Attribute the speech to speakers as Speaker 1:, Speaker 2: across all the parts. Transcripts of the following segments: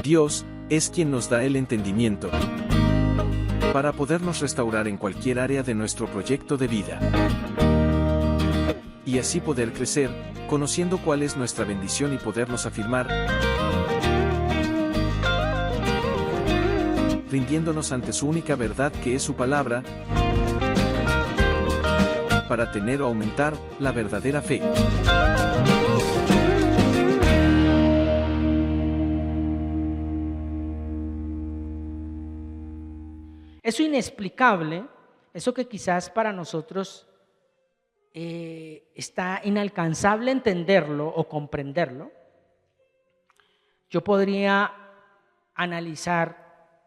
Speaker 1: Dios es quien nos da el entendimiento para podernos restaurar en cualquier área de nuestro proyecto de vida. Y así poder crecer, conociendo cuál es nuestra bendición y podernos afirmar, rindiéndonos ante su única verdad que es su palabra, para tener o aumentar la verdadera fe.
Speaker 2: Eso inexplicable, eso que quizás para nosotros está inalcanzable entenderlo o comprenderlo, yo podría analizar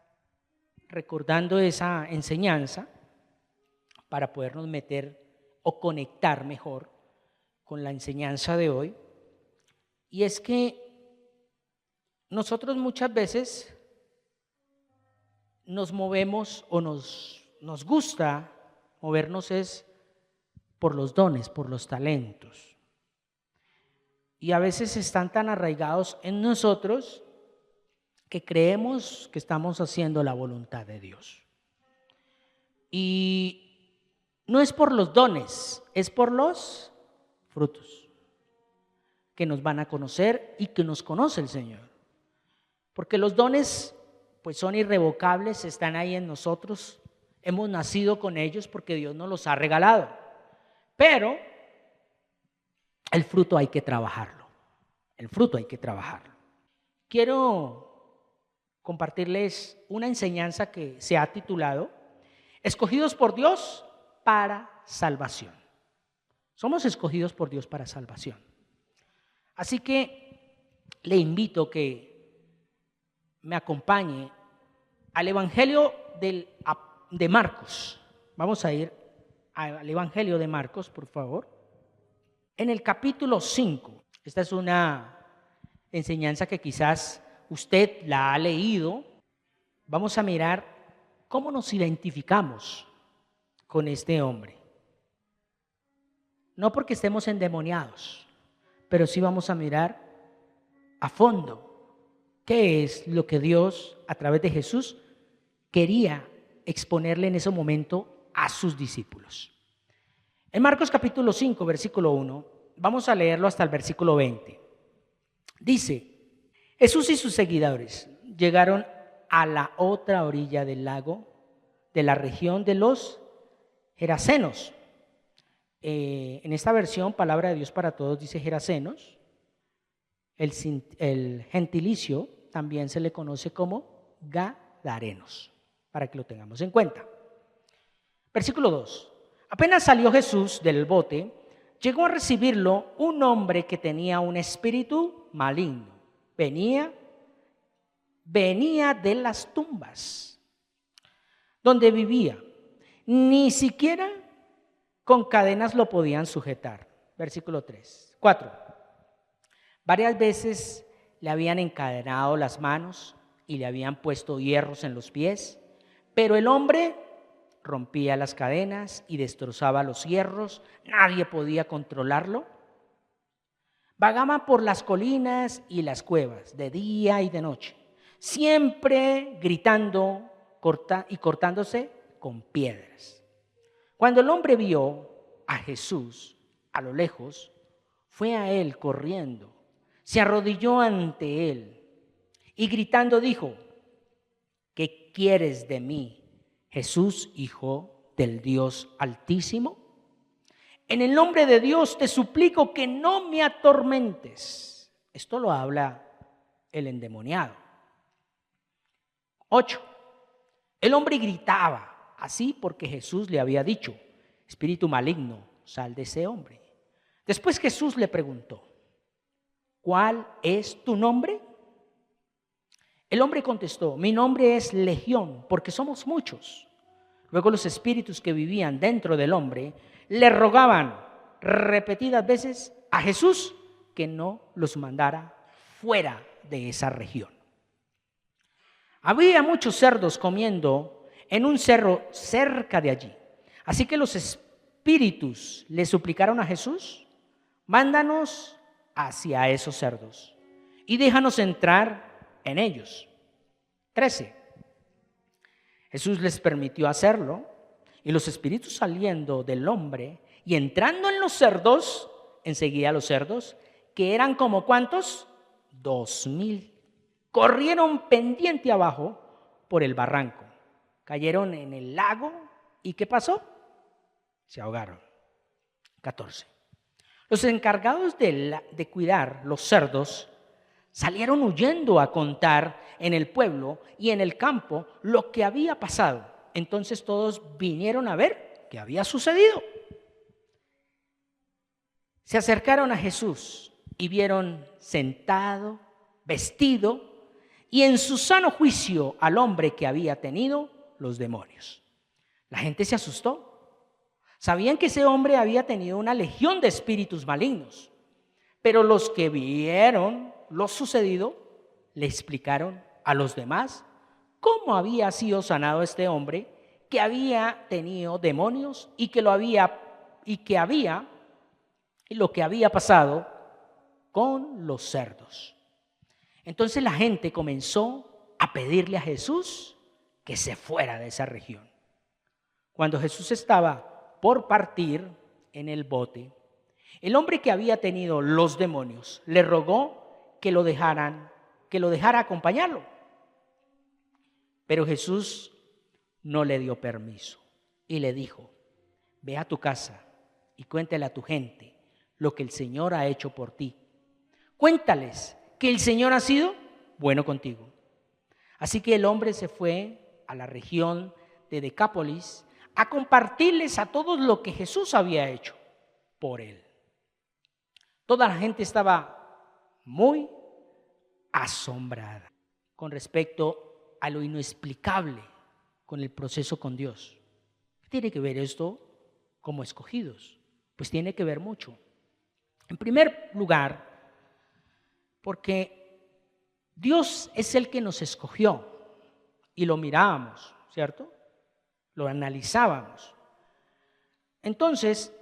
Speaker 2: recordando esa enseñanza para podernos meter o conectar mejor con la enseñanza de hoy. Y es que nosotros muchas veces nos movemos o nos gusta movernos es por los dones, por los talentos. Y a veces están tan arraigados en nosotros que creemos que estamos haciendo la voluntad de Dios. Y no es por los dones, es por los frutos que nos van a conocer y que nos conoce el Señor. Porque los dones pues son irrevocables, están ahí en nosotros, hemos nacido con ellos porque Dios nos los ha regalado. Pero el fruto hay que trabajarlo, el fruto hay que trabajarlo. Quiero compartirles una enseñanza que se ha titulado Escogidos por Dios para salvación. Somos escogidos por Dios para salvación. Así que le invito que me acompañe al Evangelio de Marcos. Vamos a ir al Evangelio de Marcos, por favor. En el capítulo 5, esta es una enseñanza que quizás usted la ha leído. Vamos a mirar cómo nos identificamos con este hombre. No porque estemos endemoniados, pero sí vamos a mirar a fondo qué es lo que Dios, a través de Jesús, quería exponerle en ese momento a sus discípulos. En Marcos capítulo 5, versículo 1, vamos a leerlo hasta el versículo 20. Dice: Jesús y sus seguidores llegaron a la otra orilla del lago de la región de los Gerasenos. En esta versión, Palabra de Dios para Todos, dice Gerasenos. El gentilicio también se le conoce como Gadarenos, para que lo tengamos en cuenta. Versículo 2. Apenas salió Jesús del bote, llegó a recibirlo un hombre que tenía un espíritu maligno. Venía de las tumbas donde vivía. Ni siquiera con cadenas lo podían sujetar. Versículo 3. 4. Varias veces le habían encadenado las manos y le habían puesto hierros en los pies, pero el hombre rompía las cadenas y destrozaba los hierros. Nadie podía controlarlo. Vagaba por las colinas y las cuevas, de día y de noche, siempre gritando y cortándose con piedras. Cuando el hombre vio a Jesús a lo lejos, fue a él corriendo, se arrodilló ante él y gritando dijo: ¿Qué quieres de mí, Jesús, Hijo del Dios Altísimo? En el nombre de Dios te suplico que no me atormentes. Esto lo habla el endemoniado. 8. El hombre gritaba así porque Jesús le había dicho: espíritu maligno, sal de ese hombre. Después Jesús le preguntó: ¿cuál es tu nombre? El hombre contestó: mi nombre es Legión, porque somos muchos. Luego los espíritus que vivían dentro del hombre le rogaban repetidas veces a Jesús que no los mandara fuera de esa región. Había muchos cerdos comiendo en un cerro cerca de allí. Así que los espíritus le suplicaron a Jesús: mándanos hacia esos cerdos y déjanos entrar en ellos. 13. Jesús les permitió hacerlo, y los espíritus saliendo del hombre y entrando en los cerdos, enseguida los cerdos, que eran como ¿cuántos? 2,000, corrieron pendiente abajo por el barranco, cayeron en el lago, ¿y qué pasó? Se ahogaron. 14. Los encargados de cuidar los cerdos salieron huyendo a contar en el pueblo y en el campo lo que había pasado. Entonces todos vinieron a ver qué había sucedido. Se acercaron a Jesús y vieron sentado, vestido y en su sano juicio al hombre que había tenido los demonios. La gente se asustó. Sabían que ese hombre había tenido una legión de espíritus malignos, pero los que vieron lo sucedido le explicaron a los demás cómo había sido sanado este hombre que había tenido demonios y lo que había pasado con los cerdos. Entonces la gente comenzó a pedirle a Jesús que se fuera de esa región. Cuando Jesús estaba por partir en el bote, el hombre que había tenido los demonios le rogó que lo dejara acompañarlo. Pero Jesús no le dio permiso y le dijo: ve a tu casa y cuéntale a tu gente lo que el Señor ha hecho por ti. Cuéntales que el Señor ha sido bueno contigo. Así que el hombre se fue a la región de Decápolis a compartirles a todos lo que Jesús había hecho por él. Toda la gente estaba muy asombrada con respecto a lo inexplicable con el proceso con Dios. ¿Qué tiene que ver esto como escogidos? Pues tiene que ver mucho. En primer lugar, porque Dios es el que nos escogió y lo mirábamos, ¿cierto? Lo analizábamos. Entonces,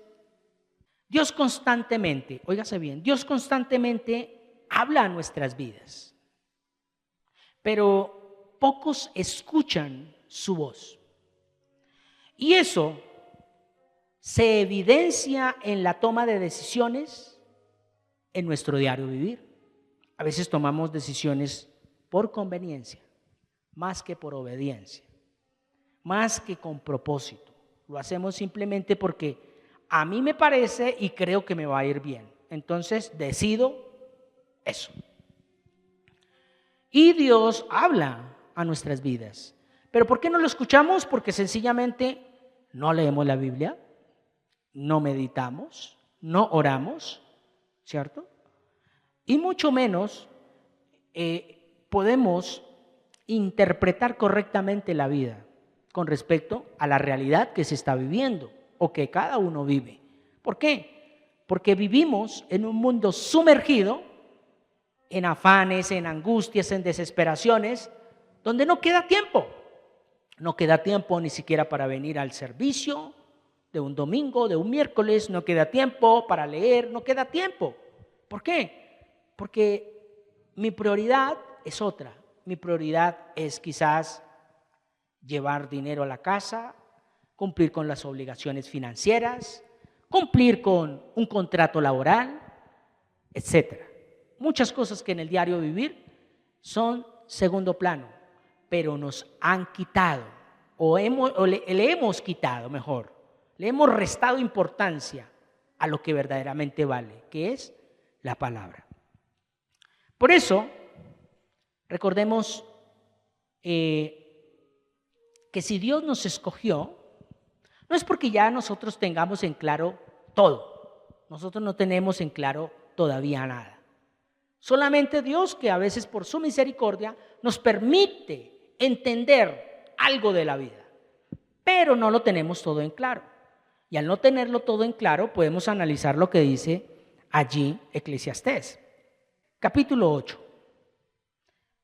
Speaker 2: Dios constantemente, óigase bien, Dios constantemente habla a nuestras vidas, pero pocos escuchan su voz. Y eso se evidencia en la toma de decisiones en nuestro diario vivir. A veces tomamos decisiones por conveniencia, más que por obediencia, más que con propósito. Lo hacemos simplemente porque a mí me parece y creo que me va a ir bien. Entonces decido eso. Y Dios habla a nuestras vidas. ¿Pero por qué no lo escuchamos? Porque sencillamente no leemos la Biblia, no meditamos, no oramos, ¿cierto? Y mucho menos podemos interpretar correctamente la vida con respecto a la realidad que se está viviendo o que cada uno vive. ¿Por qué? Porque vivimos en un mundo sumergido en afanes, en angustias, en desesperaciones, donde no queda tiempo. No queda tiempo ni siquiera para venir al servicio de un domingo, de un miércoles, no queda tiempo para leer, no queda tiempo. ¿Por qué? Porque mi prioridad es otra. Mi prioridad es quizás llevar dinero a la casa, cumplir con las obligaciones financieras, cumplir con un contrato laboral, etcétera. Muchas cosas que en el diario vivir son segundo plano, pero nos han quitado le hemos quitado, mejor, le hemos restado importancia a lo que verdaderamente vale, que es la palabra. Por eso, recordemos que si Dios nos escogió, no es porque ya nosotros tengamos en claro todo. Nosotros no tenemos en claro todavía nada. Solamente Dios, que a veces por su misericordia nos permite entender algo de la vida, pero no lo tenemos todo en claro. Y al no tenerlo todo en claro, podemos analizar lo que dice allí Eclesiastés, capítulo 8.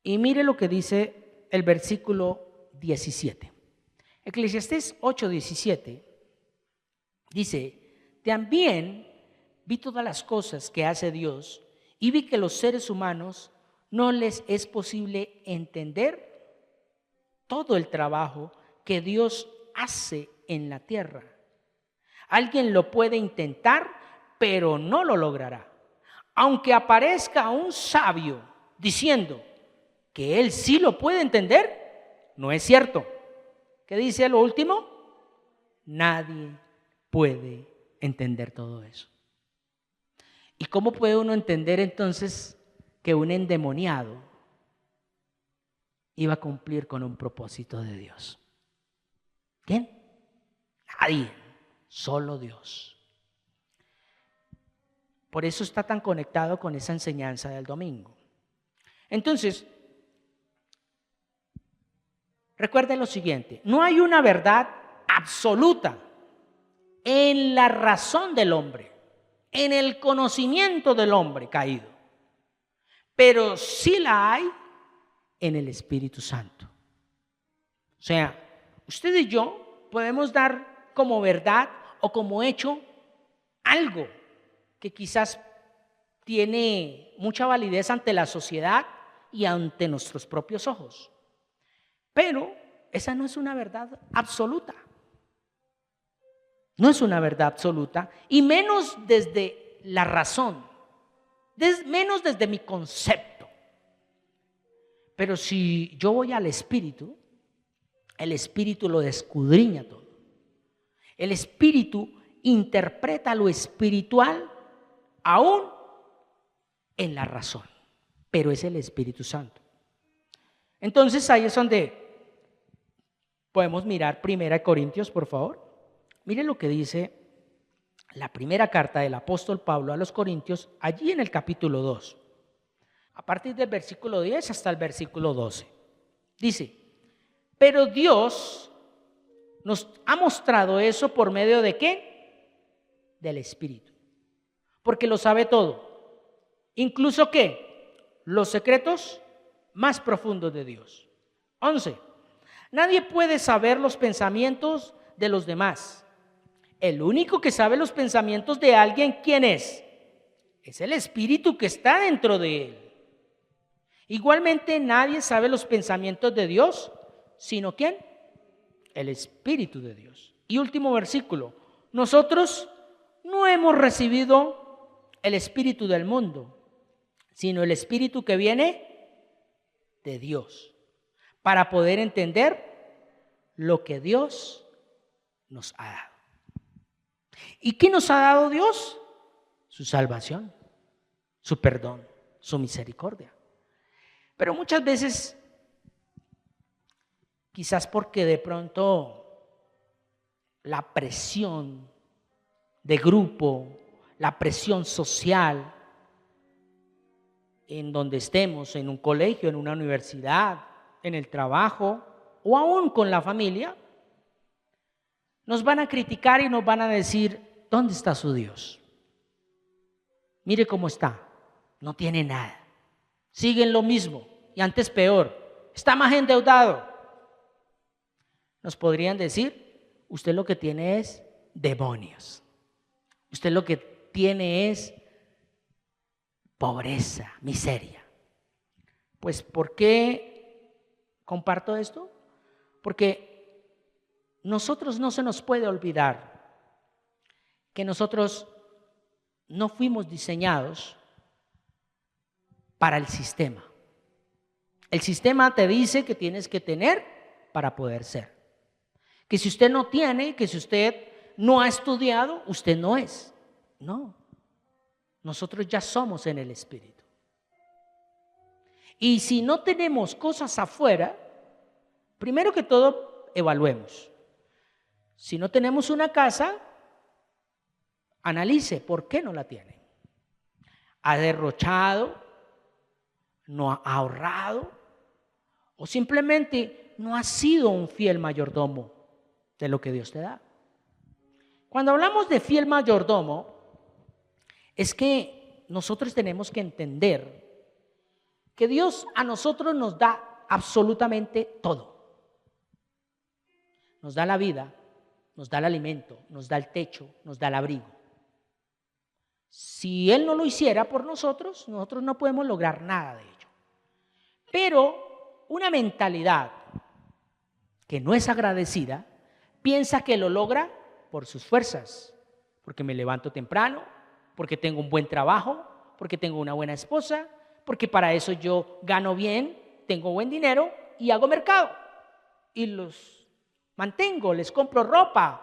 Speaker 2: Y mire lo que dice el versículo 17. Eclesiastés 8:17 dice: también vi todas las cosas que hace Dios y vi que los seres humanos no les es posible entender todo el trabajo que Dios hace en la tierra. Alguien lo puede intentar, pero no lo logrará. Aunque aparezca un sabio diciendo que él sí lo puede entender, no es cierto. ¿Qué dice lo último? Nadie puede entender todo eso. ¿Y cómo puede uno entender entonces que un endemoniado iba a cumplir con un propósito de Dios? ¿Quién? Nadie, solo Dios. Por eso está tan conectado con esa enseñanza del domingo. Entonces, recuerden lo siguiente: no hay una verdad absoluta en la razón del hombre, en el conocimiento del hombre caído, pero sí la hay en el Espíritu Santo. O sea, usted y yo podemos dar como verdad o como hecho algo que quizás tiene mucha validez ante la sociedad y ante nuestros propios ojos, pero esa no es una verdad absoluta. No es una verdad absoluta, y menos desde la razón, menos desde mi concepto. Pero si yo voy al Espíritu, el Espíritu lo escudriña todo. El Espíritu interpreta lo espiritual aún en la razón, pero es el Espíritu Santo. Entonces ahí es donde podemos mirar 1 Corintios, por favor. Miren lo que dice la primera carta del apóstol Pablo a los Corintios, allí en el capítulo 2, a partir del versículo 10 hasta el versículo 12. Dice: pero Dios nos ha mostrado eso por medio de ¿qué? Del Espíritu. Porque lo sabe todo. Incluso ¿qué? Los secretos más profundos de Dios. 11. Nadie puede saber los pensamientos de los demás. El único que sabe los pensamientos de alguien, ¿quién es? Es el Espíritu que está dentro de él. Igualmente nadie sabe los pensamientos de Dios, sino ¿quién? El Espíritu de Dios. Y último versículo: nosotros no hemos recibido el espíritu del mundo, sino el Espíritu que viene de Dios, para poder entender lo que Dios nos ha dado. ¿Y qué nos ha dado Dios? Su salvación, su perdón, su misericordia. Pero muchas veces, quizás porque de pronto la presión de grupo, la presión social, en donde estemos, en un colegio, en una universidad, en el trabajo o aún con la familia, nos van a criticar y nos van a decir: ¿dónde está su Dios? Mire cómo está, no tiene nada, sigue en lo mismo y antes peor, está más endeudado. Nos podrían decir: usted lo que tiene es demonios, usted lo que tiene es pobreza, miseria. Pues ¿por qué comparto esto? Porque nosotros no se nos puede olvidar que nosotros no fuimos diseñados para el sistema. El sistema te dice que tienes que tener para poder ser. Que si usted no tiene, que si usted no ha estudiado, usted no es. No. Nosotros ya somos en el Espíritu. Y si no tenemos cosas afuera, primero que todo, evaluemos. Si no tenemos una casa, analice por qué no la tiene. ¿Ha derrochado? ¿No ha ahorrado? ¿O simplemente no ha sido un fiel mayordomo de lo que Dios te da? Cuando hablamos de fiel mayordomo, es que nosotros tenemos que entender que Dios a nosotros nos da absolutamente todo. Nos da la vida, nos da el alimento, nos da el techo, nos da el abrigo. Si Él no lo hiciera por nosotros, nosotros no podemos lograr nada de ello. Pero una mentalidad que no es agradecida, piensa que lo logra por sus fuerzas, porque me levanto temprano, porque tengo un buen trabajo, porque tengo una buena esposa, porque para eso yo gano bien, tengo buen dinero y hago mercado y los mantengo, les compro ropa.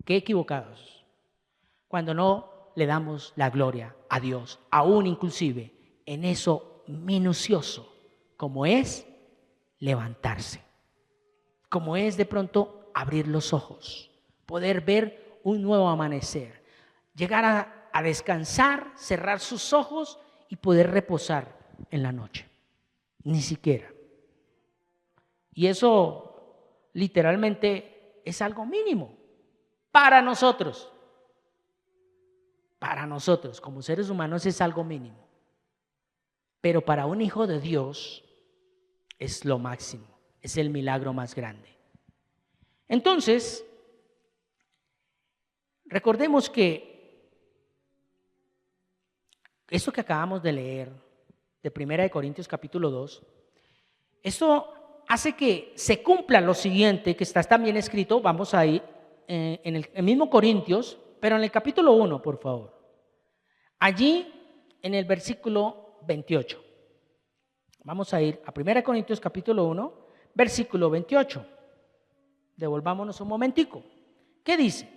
Speaker 2: Qué equivocados. Cuando no le damos la gloria a Dios, aún inclusive en eso minucioso, como es levantarse, como es de pronto abrir los ojos, poder ver un nuevo amanecer, llegar a descansar, cerrar sus ojos y poder reposar en la noche. Ni siquiera. Y eso literalmente es algo mínimo para nosotros. Para nosotros, como seres humanos, es algo mínimo. Pero para un hijo de Dios es lo máximo, es el milagro más grande. Entonces, recordemos que esto que acabamos de leer de 1 Corintios capítulo 2, esto hace que se cumpla lo siguiente que está también escrito, vamos a ir en el mismo Corintios, pero en el capítulo 1, por favor. Allí en el versículo 28. Vamos a ir a 1 Corintios capítulo 1, versículo 28. Devolvámonos un momentico. ¿Qué dice?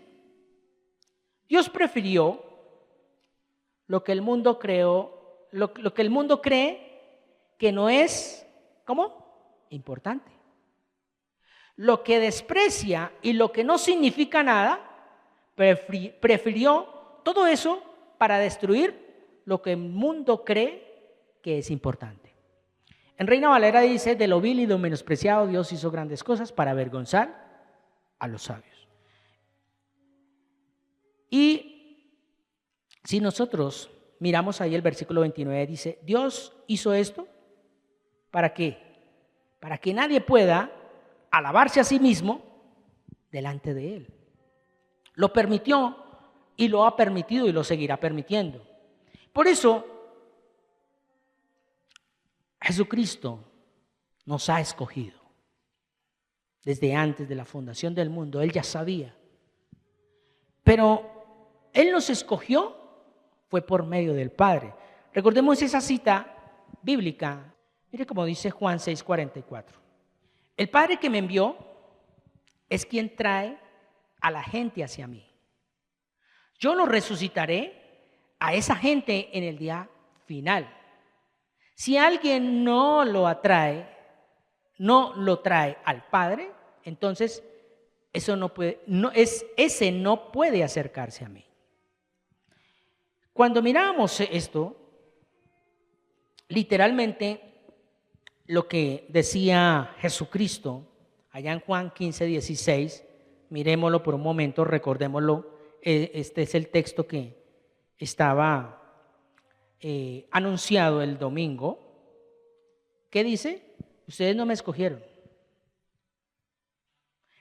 Speaker 2: Dios prefirió lo que el mundo creó, lo que el mundo cree que no es, ¿cómo? Importante. Lo que desprecia y lo que no significa nada, prefirió todo eso para destruir lo que el mundo cree que es importante. En Reina Valera dice, de lo vil y de lo menospreciado Dios hizo grandes cosas para avergonzar a los sabios. Y si nosotros miramos ahí el versículo 29, dice, Dios hizo esto, ¿para qué? Para que nadie pueda alabarse a sí mismo delante de Él. Lo permitió y lo ha permitido y lo seguirá permitiendo. Por eso, Jesucristo nos ha escogido. Desde antes de la fundación del mundo, Él ya sabía. Pero Él nos escogió fue por medio del Padre. Recordemos esa cita bíblica. Mire cómo dice Juan 6:44. El Padre que me envió es quien trae a la gente hacia mí. Yo lo resucitaré a esa gente en el día final. Si alguien no lo trae al Padre, entonces ese no puede acercarse a mí. Cuando mirábamos esto, literalmente lo que decía Jesucristo allá en Juan 15:16, miremoslo por un momento, recordémoslo, este es el texto que estaba anunciado el domingo. ¿Qué dice? Ustedes no me escogieron.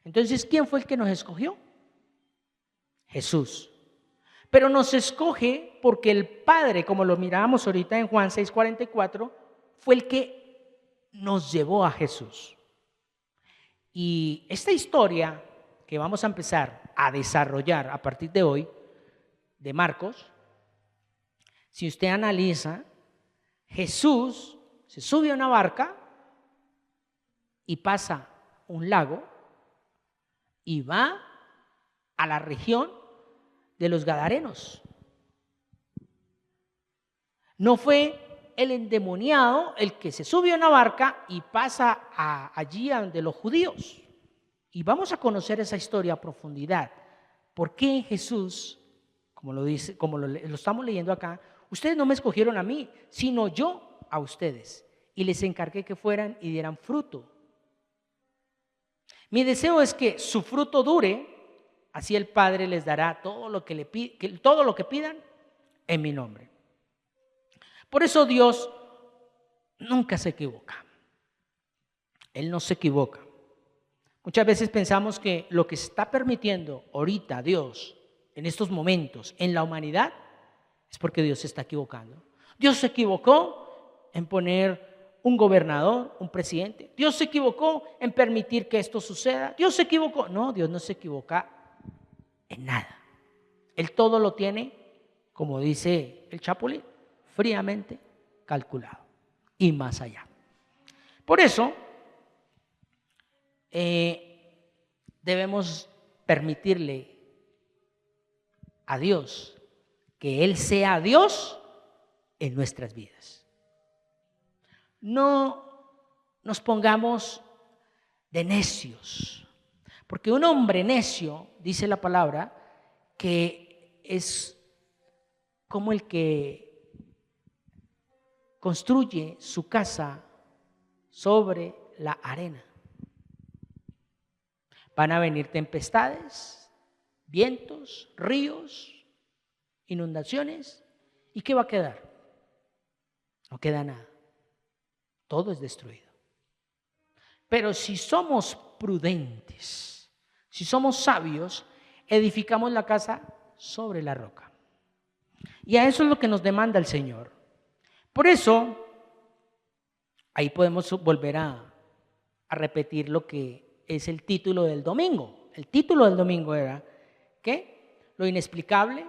Speaker 2: Entonces, ¿quién fue el que nos escogió? Jesús. Pero nos escoge porque el Padre, como lo mirábamos ahorita en Juan 6:44, fue el que nos llevó a Jesús. Y esta historia que vamos a empezar a desarrollar a partir de hoy, de Marcos, si usted analiza, Jesús se sube a una barca y pasa un lago y va a la región de los Gadarenos. No fue el endemoniado el que se subió a una barca y pasa allí a donde los judíos. Y vamos a conocer esa historia a profundidad. ¿Por qué Jesús, como lo estamos leyendo acá, ustedes no me escogieron a mí, sino yo a ustedes? Y les encargué que fueran y dieran fruto. Mi deseo es que su fruto dure, así el Padre les dará todo lo que pidan en mi nombre. Por eso Dios nunca se equivoca. Él no se equivoca. Muchas veces pensamos que lo que está permitiendo ahorita Dios en estos momentos en la humanidad es porque Dios se está equivocando. Dios se equivocó en poner un gobernador, un presidente. Dios se equivocó en permitir que esto suceda. Dios se equivocó. No, Dios no se equivoca en nada. Él todo lo tiene, como dice el Chapulín, fríamente calculado y más allá. Por eso debemos permitirle a Dios que Él sea Dios en nuestras vidas. No nos pongamos de necios, porque un hombre necio, dice la palabra, que es como el que construye su casa sobre la arena. Van a venir tempestades, vientos, ríos, inundaciones. ¿Y qué va a quedar? No queda nada. Todo es destruido. Pero si somos prudentes, si somos sabios, edificamos la casa sobre la roca. Y a eso es lo que nos demanda el Señor. Por eso, ahí podemos volver a repetir lo que es el título del domingo. El título del domingo era, ¿qué? Lo inexplicable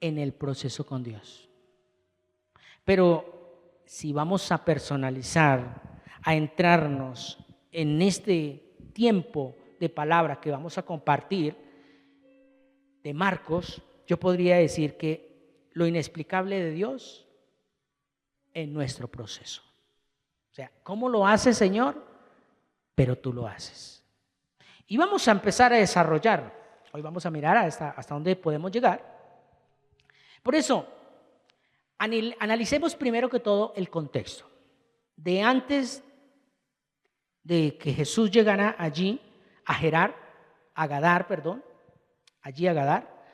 Speaker 2: en el proceso con Dios. Pero si vamos a personalizar, a entrarnos en este tiempo de palabra que vamos a compartir de Marcos, yo podría decir que lo inexplicable de Dios en nuestro proceso. O sea, ¿cómo lo hace, Señor? Pero tú lo haces. Y vamos a empezar a desarrollar. Hoy vamos a mirar hasta dónde podemos llegar. Por eso, analicemos primero que todo el contexto. De antes de que Jesús llegara allí a Gadar,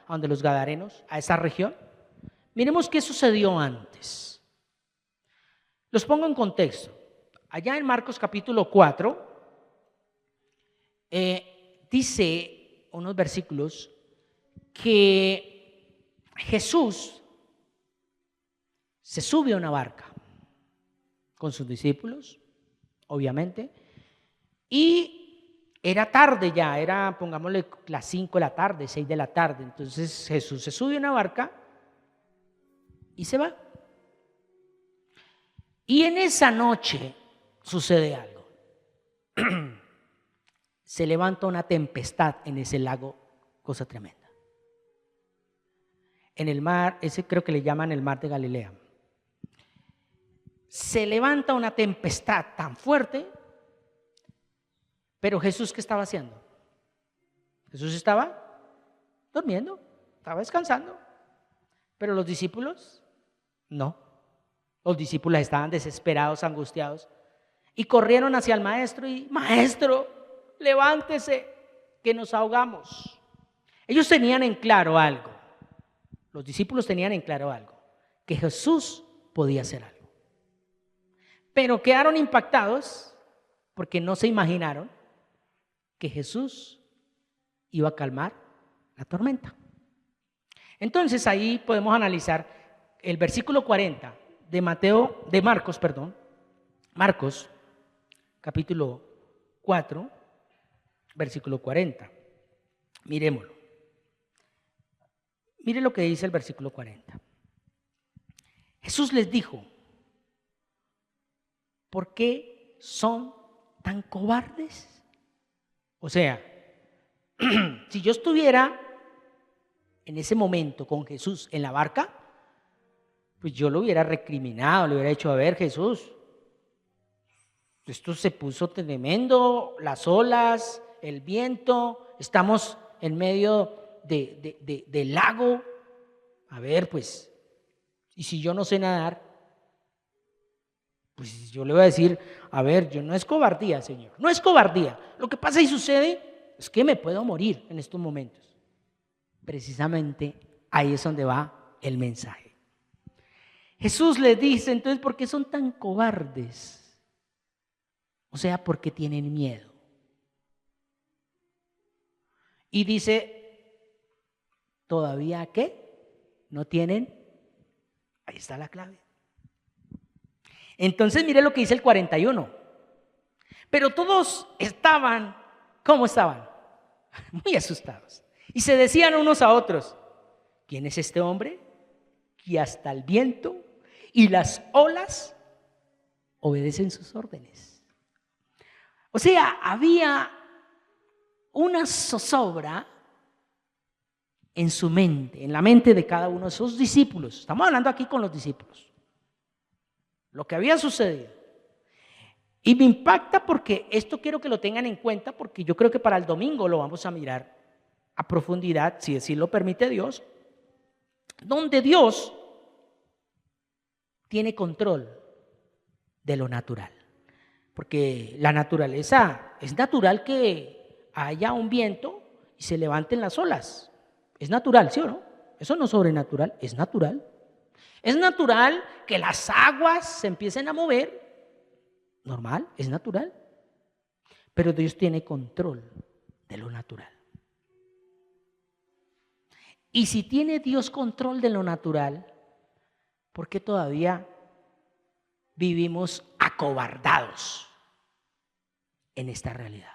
Speaker 2: a donde los gadarenos, a esa región. Miremos qué sucedió antes. Los pongo en contexto. Allá en Marcos capítulo 4, dice unos versículos que Jesús se sube a una barca con sus discípulos, obviamente, y era tarde ya, era, pongámosle, las 5 de la tarde, 6 de la tarde. Entonces Jesús se sube a una barca y se va. Y en esa noche sucede algo. Se levanta una tempestad en ese lago, cosa tremenda. En el mar, ese creo que le llaman el mar de Galilea. Se levanta una tempestad tan fuerte, pero Jesús, ¿qué estaba haciendo? Jesús estaba durmiendo, estaba descansando, pero los discípulos no. Los discípulos estaban desesperados, angustiados, y corrieron hacia el maestro y: maestro, levántese, que nos ahogamos. Ellos tenían en claro algo, los discípulos tenían en claro algo, que Jesús podía hacer algo. Pero quedaron impactados porque no se imaginaron que Jesús iba a calmar la tormenta. Entonces ahí podemos analizar el versículo 40 de Marcos, capítulo 4, versículo 40. Miremoslo. Mire lo que dice el versículo 40. Jesús les dijo: ¿por qué son tan cobardes? O sea, si yo estuviera en ese momento con Jesús en la barca, pues yo lo hubiera recriminado, le hubiera dicho: a ver, Jesús, esto se puso tremendo, las olas, el viento, estamos en medio del lago. A ver, pues, y si yo no sé nadar, pues yo le voy a decir: a ver, yo no es cobardía, Señor, no es cobardía. Lo que pasa y sucede es que me puedo morir en estos momentos. Precisamente ahí es donde va el mensaje. Jesús les dice entonces: ¿por qué son tan cobardes? O sea, porque tienen miedo. Y dice: ¿todavía qué? ¿No tienen? Ahí está la clave. Entonces mire lo que dice el 41. Pero todos estaban, ¿cómo estaban? Muy asustados. Y se decían unos a otros, ¿quién es este hombre que hasta el viento y las olas obedecen sus órdenes? O sea, había una zozobra en su mente, en la mente de cada uno de sus discípulos. Estamos hablando aquí con los discípulos. Lo que había sucedido. Y me impacta porque esto quiero que lo tengan en cuenta, porque yo creo que para el domingo lo vamos a mirar a profundidad, si así lo permite Dios, donde Dios tiene control de lo natural. Porque la naturaleza, es natural que haya un viento y se levanten las olas. Es natural, ¿sí o no? Eso no es sobrenatural, es natural. Es natural que las aguas se empiecen a mover. Normal, es natural. Pero Dios tiene control de lo natural. Y si tiene Dios control de lo natural, ¿por qué todavía vivimos acobardados en esta realidad?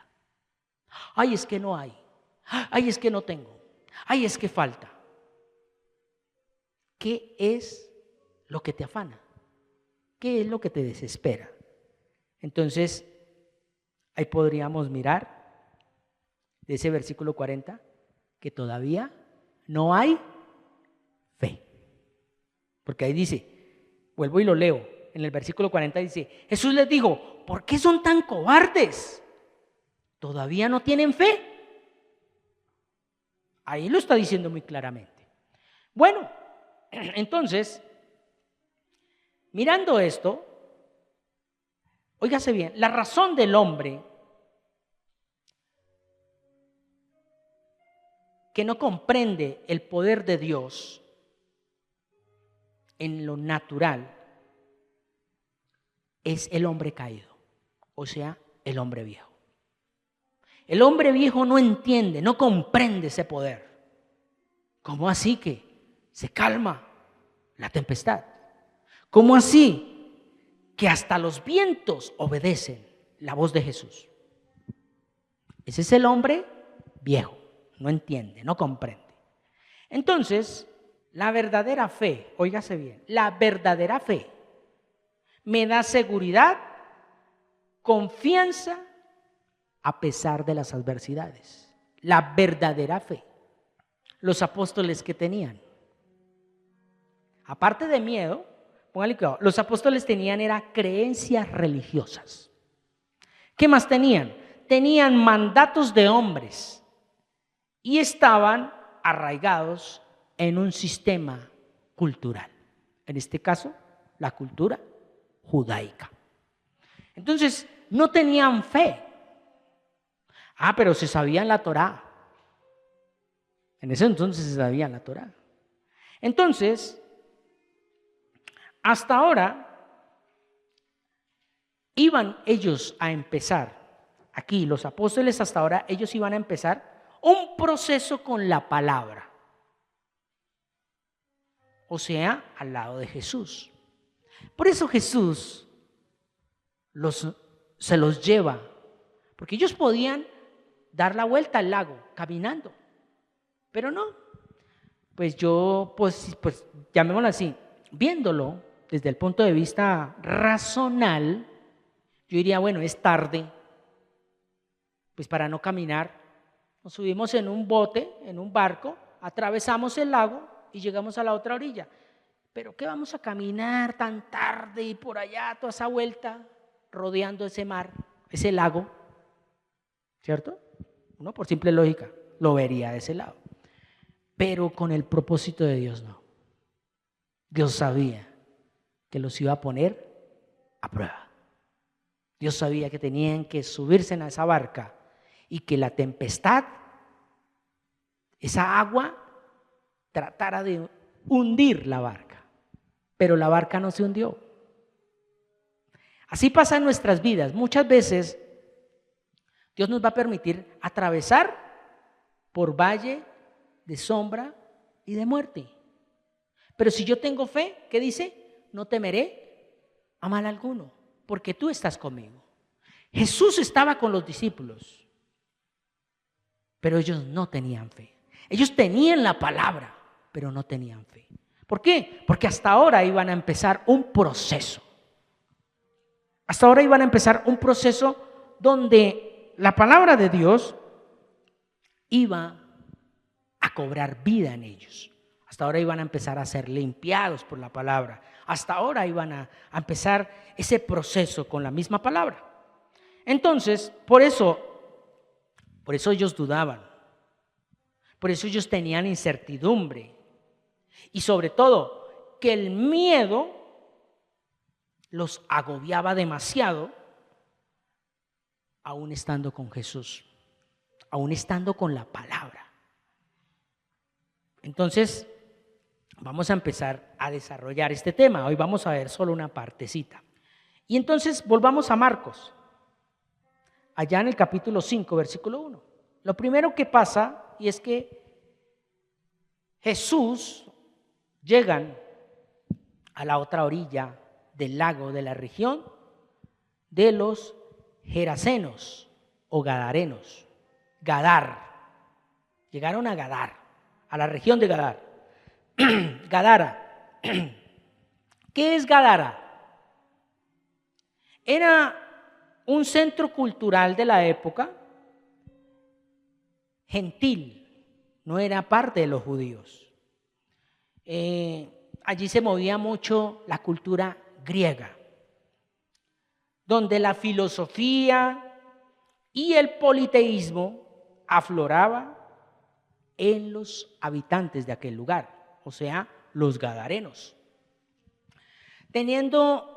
Speaker 2: Ay, es que no hay. Ay, es que no tengo. Ay, es que falta. ¿Qué es lo que te afana? ¿Qué es lo que te desespera? Entonces, ahí podríamos mirar de ese versículo 40 que todavía no hay fe. Porque ahí dice, vuelvo y lo leo, en el versículo 40 dice, Jesús les dijo, ¿por qué son tan cobardes? ¿Todavía no tienen fe? Ahí lo está diciendo muy claramente. Bueno, entonces, mirando esto, óigase bien, la razón del hombre que no comprende el poder de Dios en lo natural es el hombre caído, o sea, el hombre viejo. El hombre viejo no entiende, no comprende ese poder. ¿Cómo así que se calma la tempestad? ¿Cómo así que hasta los vientos obedecen la voz de Jesús? Ese es el hombre viejo, no entiende, no comprende. Entonces, la verdadera fe, óigase bien, la verdadera fe me da seguridad, confianza a pesar de las adversidades. La verdadera fe. Los apóstoles que tenían, aparte de miedo, póngale cuidado, los apóstoles tenían era creencias religiosas. ¿Qué más tenían? Tenían mandatos de hombres y estaban arraigados en un sistema cultural. En este caso, la cultura judaica. Entonces, no tenían fe. Pero se sabían la Torá. En ese entonces se sabía la Torá. Entonces, hasta ahora, iban ellos a empezar, aquí los apóstoles hasta ahora, ellos iban a empezar un proceso con la palabra. O sea, al lado de Jesús. Por eso Jesús se los lleva, porque ellos podían dar la vuelta al lago caminando. Pero no, pues yo, pues llamémoslo así, viéndolo desde el punto de vista racional, yo diría, bueno, es tarde, pues para no caminar, nos subimos en un bote, en un barco, atravesamos el lago y llegamos a la otra orilla. Pero ¿qué vamos a caminar tan tarde y por allá toda esa vuelta rodeando ese mar, ese lago? ¿Cierto? Uno por simple lógica lo vería de ese lado. Pero con el propósito de Dios no. Dios sabía que los iba a poner a prueba. Dios sabía que tenían que subirse en esa barca y que la tempestad, esa agua, tratara de hundir la barca. Pero la barca no se hundió. Así pasa en nuestras vidas. Muchas veces Dios nos va a permitir atravesar por valle de sombra y de muerte. Pero si yo tengo fe, ¿qué dice? No temeré, a mal alguno, porque tú estás conmigo. Jesús estaba con los discípulos, pero ellos no tenían fe. Ellos tenían la palabra, pero no tenían fe. ¿Por qué? Porque hasta ahora iban a empezar un proceso. Hasta ahora iban a empezar un proceso donde la palabra de Dios iba a cobrar vida en ellos. Hasta ahora iban a empezar a ser limpiados por la palabra. Hasta ahora iban a empezar ese proceso con la misma palabra. Entonces, por eso ellos dudaban. Por eso ellos tenían incertidumbre. Y sobre todo, que el miedo los agobiaba demasiado, aún estando con Jesús, aún estando con la palabra. Entonces, vamos a empezar a desarrollar este tema. Hoy vamos a ver solo una partecita. Y entonces volvamos a Marcos, allá en el capítulo 5, versículo 1. Lo primero que pasa y es que Jesús llegan a la otra orilla del lago de la región de los Gerasenos o Gadarenos. Gadar. Llegaron a Gadar, a la región de Gadar. Gadara. ¿Qué es Gadara? Era un centro cultural de la época, gentil, no era parte de los judíos. Allí se movía mucho la cultura griega, donde la filosofía y el politeísmo afloraba en los habitantes de aquel lugar, o sea, los gadarenos, teniendo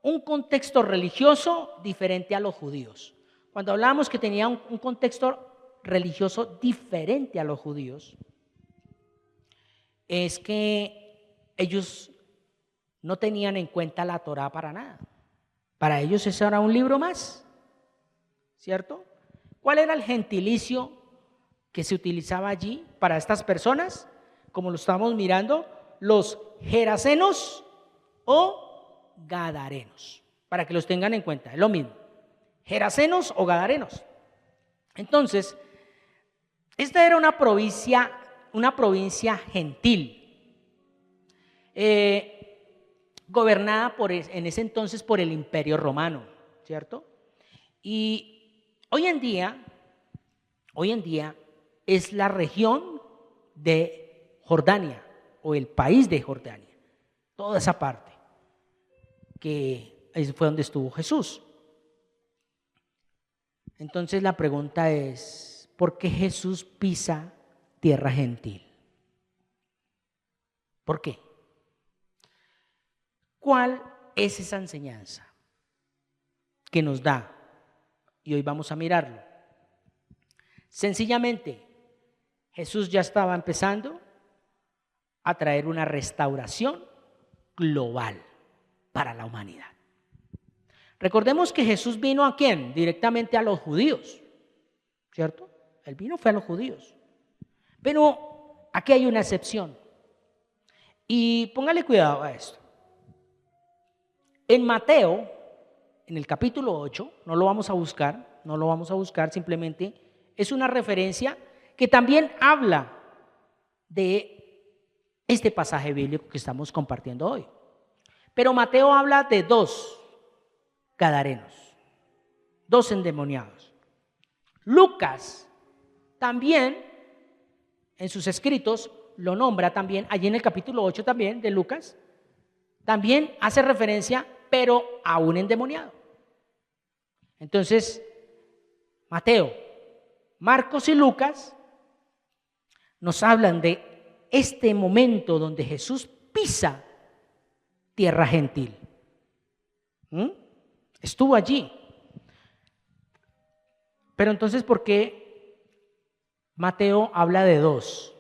Speaker 2: un contexto religioso diferente a los judíos. Cuando hablamos que tenía un contexto religioso diferente a los judíos, es que ellos no tenían en cuenta la Torá para nada. Para ellos eso era un libro más, ¿cierto? ¿Cuál era el gentilicio que se utilizaba allí para estas personas? Como lo estamos mirando, los gerasenos o gadarenos, para que los tengan en cuenta, es lo mismo, gerasenos o gadarenos. Entonces, esta era una provincia gentil, gobernada en ese entonces por el Imperio Romano, ¿cierto? Y hoy en día es la región de Jordania o el país de Jordania, toda esa parte, que ahí fue donde estuvo Jesús. Entonces la pregunta es, ¿por qué Jesús pisa tierra gentil? ¿Por qué? ¿Cuál es esa enseñanza que nos da? Y hoy vamos a mirarlo. Sencillamente, Jesús ya estaba empezando a traer una restauración global para la humanidad. Recordemos que Jesús vino ¿a quién? Directamente a los judíos, ¿cierto? Él fue a los judíos. Pero aquí hay una excepción. Y póngale cuidado a esto. En Mateo, en el capítulo 8, no lo vamos a buscar, simplemente es una referencia que también habla de este pasaje bíblico que estamos compartiendo hoy. Pero Mateo habla de 2 gadarenos, 2 endemoniados. Lucas también en sus escritos lo nombra también, allí en el capítulo 8 también de Lucas, también hace referencia, pero a un endemoniado. Entonces, Mateo, Marcos y Lucas nos hablan de este momento donde Jesús pisa tierra gentil. Estuvo allí. Pero entonces, ¿por qué Mateo habla de 2?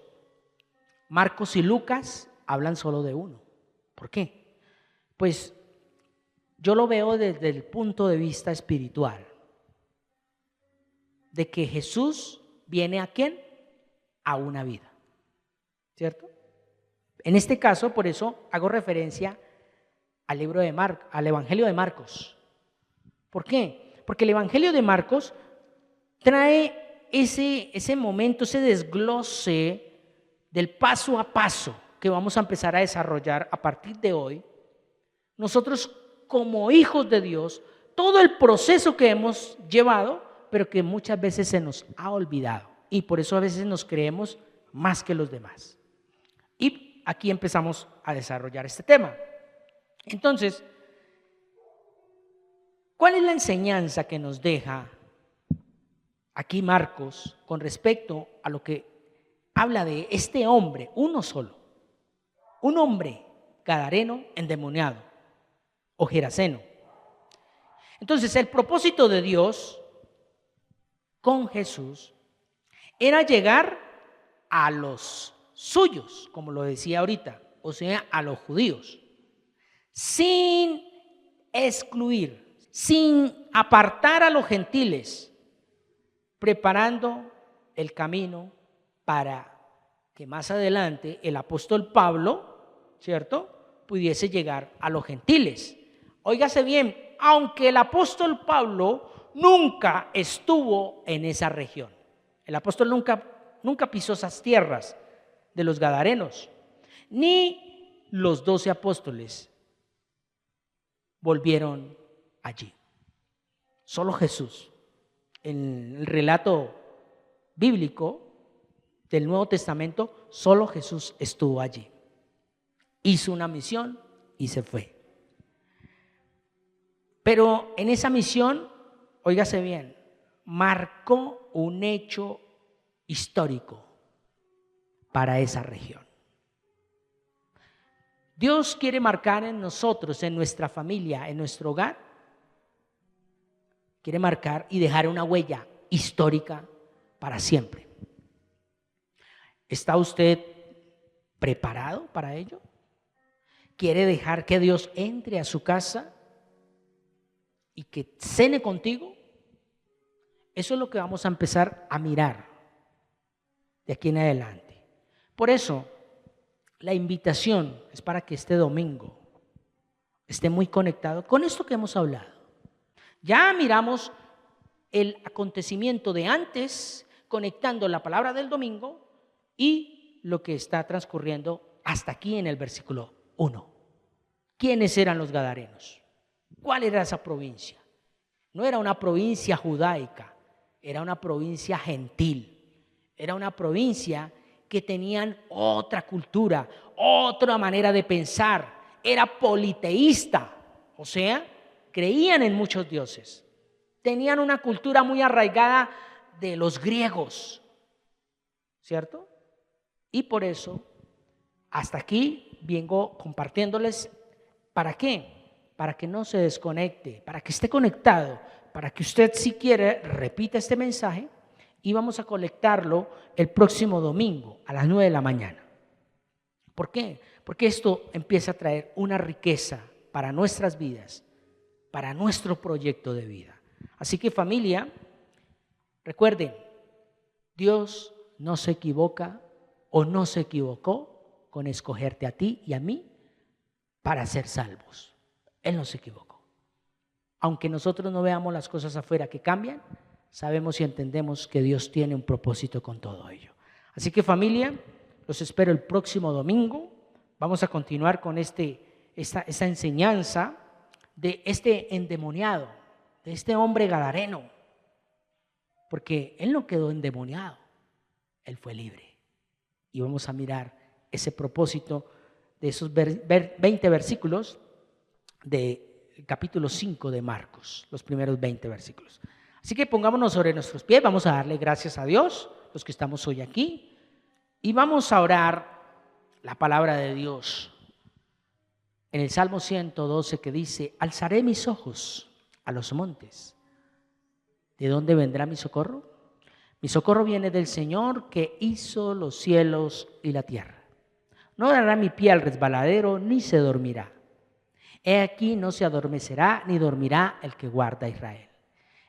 Speaker 2: Marcos y Lucas hablan solo de 1. ¿Por qué? Pues yo lo veo desde el punto de vista espiritual, de que Jesús viene ¿a quién? A una vida, ¿cierto? En este caso, por eso hago referencia al Evangelio de Marcos. ¿Por qué? Porque el Evangelio de Marcos trae ese momento, ese desglose del paso a paso que vamos a empezar a desarrollar a partir de hoy. Nosotros como hijos de Dios, todo el proceso que hemos llevado, pero que muchas veces se nos ha olvidado. Y por eso a veces nos creemos más que los demás. Y aquí empezamos a desarrollar este tema. Entonces, ¿cuál es la enseñanza que nos deja aquí Marcos con respecto a lo que habla de este hombre, uno solo, un hombre gadareno endemoniado o geraseno? Entonces, el propósito de Dios con Jesús era llegar a los suyos, como lo decía ahorita, o sea, a los judíos, sin excluir, sin apartar a los gentiles, preparando el camino para que más adelante el apóstol Pablo, ¿cierto?, pudiese llegar a los gentiles. Óigase bien, aunque el apóstol Pablo nunca estuvo en esa región. El apóstol nunca pisó esas tierras de los gadarenos, ni los 12 apóstoles volvieron allí. Solo Jesús. En el relato bíblico del Nuevo Testamento, solo Jesús estuvo allí. Hizo una misión y se fue. Pero en esa misión, óigase bien, marcó un hecho histórico para esa región. Dios quiere marcar en nosotros, en nuestra familia, en nuestro hogar, quiere marcar y dejar una huella histórica para siempre. ¿Está usted preparado para ello? ¿Quiere dejar que Dios entre a su casa y que cene contigo? Eso es lo que vamos a empezar a mirar de aquí en adelante. Por eso, la invitación es para que este domingo esté muy conectado con esto que hemos hablado. Ya miramos el acontecimiento de antes, conectando la palabra del domingo y lo que está transcurriendo hasta aquí en el versículo 1. ¿Quiénes eran los gadarenos? ¿Cuál era esa provincia? No era una provincia judaica, era una provincia gentil. Era una provincia que tenían otra cultura, otra manera de pensar. Era politeísta, o sea, creían en muchos dioses. Tenían una cultura muy arraigada de los griegos, ¿cierto? Y por eso, hasta aquí vengo compartiéndoles, ¿para qué? Para que no se desconecte, para que esté conectado, para que usted, si quiere, repita este mensaje y vamos a conectarlo el próximo domingo a las 9 de la mañana. ¿Por qué? Porque esto empieza a traer una riqueza para nuestras vidas, para nuestro proyecto de vida. Así que, familia, recuerden, Dios no se equivoca o no se equivocó con escogerte a ti y a mí para ser salvos. Él no se equivocó. Aunque nosotros no veamos las cosas afuera que cambian, sabemos y entendemos que Dios tiene un propósito con todo ello. Así que, familia, los espero el próximo domingo. Vamos a continuar con esta enseñanza de este endemoniado, de este hombre gadareno, porque él no quedó endemoniado, él fue libre. Y vamos a mirar ese propósito de esos 20 versículos del capítulo 5 de Marcos, los primeros 20 versículos. Así que pongámonos sobre nuestros pies, vamos a darle gracias a Dios, los que estamos hoy aquí, y vamos a orar la palabra de Dios en el Salmo 112 que dice: alzaré mis ojos a los montes. ¿De dónde vendrá mi socorro? Mi socorro viene del Señor que hizo los cielos y la tierra. No dará mi pie al resbaladero, ni se dormirá. He aquí no se adormecerá, ni dormirá el que guarda a Israel.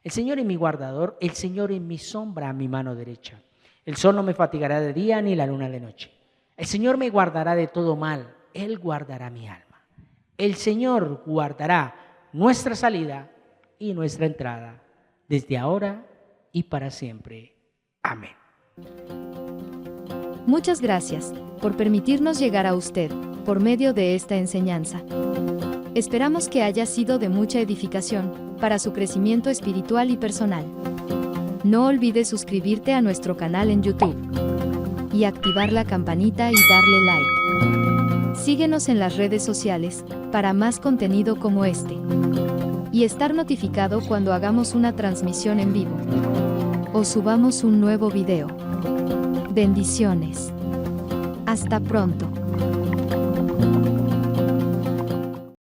Speaker 2: El Señor es mi guardador, el Señor es mi sombra a mi mano derecha. El sol no me fatigará de día, ni la luna de noche. El Señor me guardará de todo mal, Él guardará mi alma. El Señor guardará nuestra salida y nuestra entrada, desde ahora y para siempre. Amén.
Speaker 3: Muchas gracias por permitirnos llegar a usted por medio de esta enseñanza. Esperamos que haya sido de mucha edificación para su crecimiento espiritual y personal. No olvides suscribirte a nuestro canal en YouTube y activar la campanita y darle like. Síguenos en las redes sociales para más contenido como este y estar notificado cuando hagamos una transmisión en vivo o subamos un nuevo video. Bendiciones. Hasta pronto.